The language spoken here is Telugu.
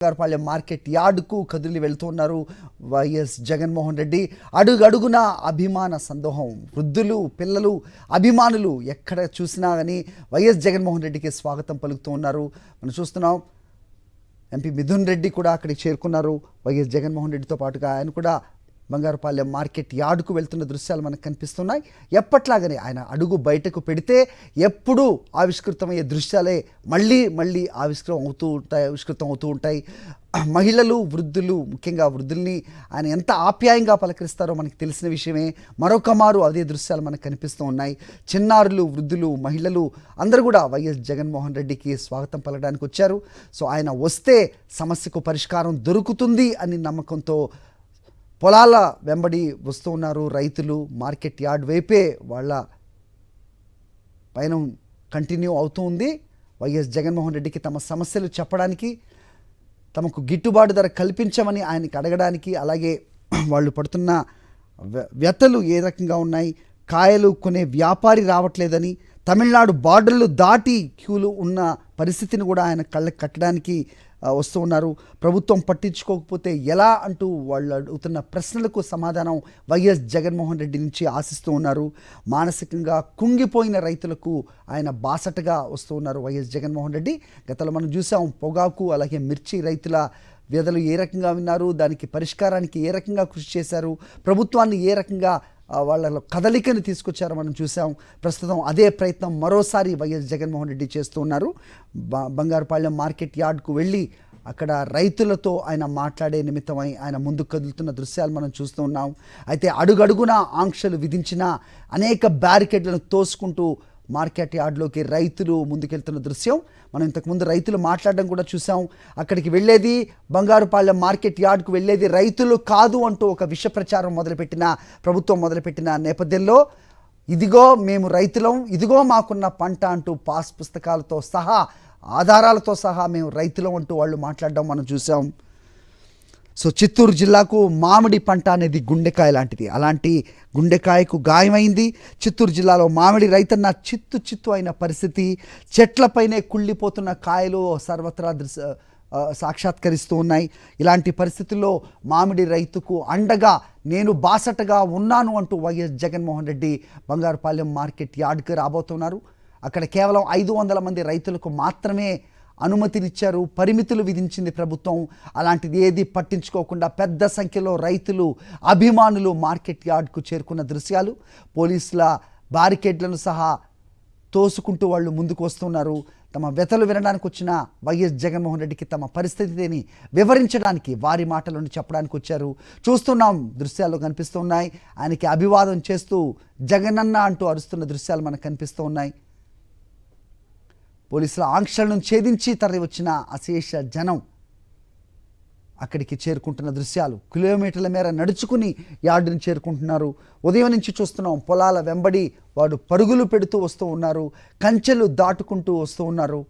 బంగారుపాలెం మార్కెట్ యార్డుకు కదిలి వెళ్తున్నారు వైఎస్ జగన్మోహన్ రెడ్డి. అడుగడుగున అభిమాన సందోహం, వృద్ధులు, పిల్లలు, అభిమానులు ఎక్కడ చూసినా కానీ వైఎస్ జగన్మోహన్ రెడ్డికి స్వాగతం పలుకుతూ ఉన్నారు. మనం చూస్తున్నాం ఎంపీ మిథున్ రెడ్డి కూడా అక్కడికి చేరుకున్నారు. వైఎస్ జగన్మోహన్ రెడ్డితో పాటుగా ఆయన కూడా బంగారుపాలెం మార్కెట్ యార్డుకు వెళ్తున్న దృశ్యాలు మనకు కనిపిస్తున్నాయి. ఎప్పట్లాగనే ఆయన అడుగు బయటకు పెడితే ఎప్పుడూ ఆవిష్కృతమయ్యే దృశ్యాలే మళ్ళీ ఆవిష్కృతం అవుతూ ఉంటాయి. మహిళలు, వృద్ధులు, ముఖ్యంగా వృద్ధుల్ని ఆయన ఎంత ఆప్యాయంగా పలకరిస్తారో మనకు తెలిసిన విషయమే. మరొక మారు అదే దృశ్యాలు మనకు కనిపిస్తూ ఉన్నాయి. చిన్నారులు, వృద్ధులు, మహిళలు అందరూ కూడా వైఎస్ జగన్మోహన్ రెడ్డికి స్వాగతం పలకడానికి వచ్చారు. సో ఆయన వస్తే సమస్యకు పరిష్కారం దొరుకుతుంది అని నమ్మకంతో పొలాల వెంబడి వస్తూ ఉన్నారు రైతులు. మార్కెట్ యార్డ్ వైపే వాళ్ళ పయనం కంటిన్యూ అవుతూ ఉంది. వైఎస్ జగన్మోహన్ రెడ్డికి తమ సమస్యలు చెప్పడానికి, తమకు గిట్టుబాటు ధర కల్పించమని ఆయనకి అడగడానికి, అలాగే వాళ్ళు పడుతున్న వ్యతలు ఏ రకంగా ఉన్నాయి, కాయలు కొనే వ్యాపారి రావట్లేదని, తమిళనాడు బార్డర్లు దాటి క్యూలు ఉన్న పరిస్థితిని కూడా ఆయన కళ్ళకి కట్టడానికి వస్తూ ఉన్నారు. ప్రభుత్వం పట్టించుకోకపోతే ఎలా అంటూ వాళ్ళు అడుగుతున్న ప్రశ్నలకు సమాధానం వైఎస్ జగన్మోహన్ రెడ్డి నుంచి ఆశిస్తూ ఉన్నారు. మానసికంగా కుంగిపోయిన రైతులకు ఆయన బాసటగా వస్తూ ఉన్నారు వైఎస్ జగన్మోహన్ రెడ్డి. గతంలో మనం చూసాం పొగాకు అలాగే మిర్చి రైతుల వ్యధలు ఏ రకంగా విన్నారు, దానికి పరిష్కారానికి ఏ రకంగా కృషి చేశారు, ప్రభుత్వాన్ని ఏ రకంగా వాళ్ళ కదలికను తీసుకొచ్చారో మనం చూసాం. ప్రస్తుతం అదే ప్రయత్నం మరోసారి వైఎస్ జగన్మోహన్ రెడ్డి చేస్తూ ఉన్నారు. బంగారుపాలెం మార్కెట్ యార్డ్కు వెళ్ళి అక్కడ రైతులతో ఆయన మాట్లాడే నిమిత్తమై ఆయన ముందుకు కదులుతున్న దృశ్యాలు మనం చూస్తూ ఉన్నాం. అయితే అడుగడుగున ఆంక్షలు విధించిన అనేక బ్యారికేడ్లను తోసుకుంటూ మార్కెట్ యార్డ్లోకి రైతులు ముందుకెళ్తున్న దృశ్యం మనం ఇంతకుముందు రైతులు మాట్లాడడం కూడా చూసాం. అక్కడికి వెళ్ళేది, బంగారుపాలెం మార్కెట్ యార్డ్కు వెళ్ళేది రైతులు కాదు అంటూ ఒక విష ప్రచారం ప్రభుత్వం మొదలుపెట్టిన నేపథ్యంలో ఇదిగో మేము రైతులం, ఇదిగో మాకున్న పంట అంటూ పాస్ పుస్తకాలతో సహా, ఆధారాలతో సహా మేము రైతులం అంటూ వాళ్ళు మాట్లాడడం మనం చూసాం. సో చిత్తూరు జిల్లాకు మామిడి పంట అనేది గుండెకాయ లాంటిది. అలాంటి గుండెకాయకు గాయమైంది. చిత్తూరు జిల్లాలో మామిడి రైతన్న చిత్తు అయిన పరిస్థితి. చెట్లపైనే కుళ్ళిపోతున్న కాయలు సర్వత్రా సాక్షాత్కరిస్తూ ఉన్నాయి. ఇలాంటి పరిస్థితుల్లో మామిడి రైతుకు అండగా నేను బాసటగా ఉన్నాను అంటూ వైఎస్ జగన్మోహన్ రెడ్డి బంగారుపాలెం మార్కెట్ యార్డ్కి రాబోతున్నారు. అక్కడ కేవలం 500 మంది రైతులకు మాత్రమే అనుమతినిచ్చారు, పరిమితులు విధించింది ప్రభుత్వం. అలాంటిది ఏది పట్టించుకోకుండా పెద్ద సంఖ్యలో రైతులు, అభిమానులు మార్కెట్ యార్డ్కు చేరుకున్న దృశ్యాలు, పోలీసుల బారికేడ్లను సహా తోసుకుంటూ వాళ్ళు ముందుకు వస్తున్నారు. తమ వ్యతలు వినడానికి వచ్చిన వైఎస్ జగన్మోహన్ రెడ్డికి తమ పరిస్థితిని వివరించడానికి, వారి మాటలను చెప్పడానికి వచ్చారు. చూస్తున్నాం, దృశ్యాలు కనిపిస్తున్నాయి. ఆయనకి అభివాదం చేస్తూ జగనన్న అంటూ అరుస్తున్న దృశ్యాలు మనకు కనిపిస్తూ ఉన్నాయి. పోలీసుల ఆంక్షలను ఛేదించి తరలి వచ్చిన అశేష జనం అక్కడికి చేరుకుంటున్న దృశ్యాలు, కిలోమీటర్ల మేర నడుచుకుని యార్డుని చేరుకుంటున్నారు. ఉదయం నుంచి చూస్తున్నాం, పొలాల వెంబడి వాడు పరుగులు పెడుతూ వస్తూ ఉన్నారు, కంచెలు దాటుకుంటూ వస్తూ ఉన్నారు.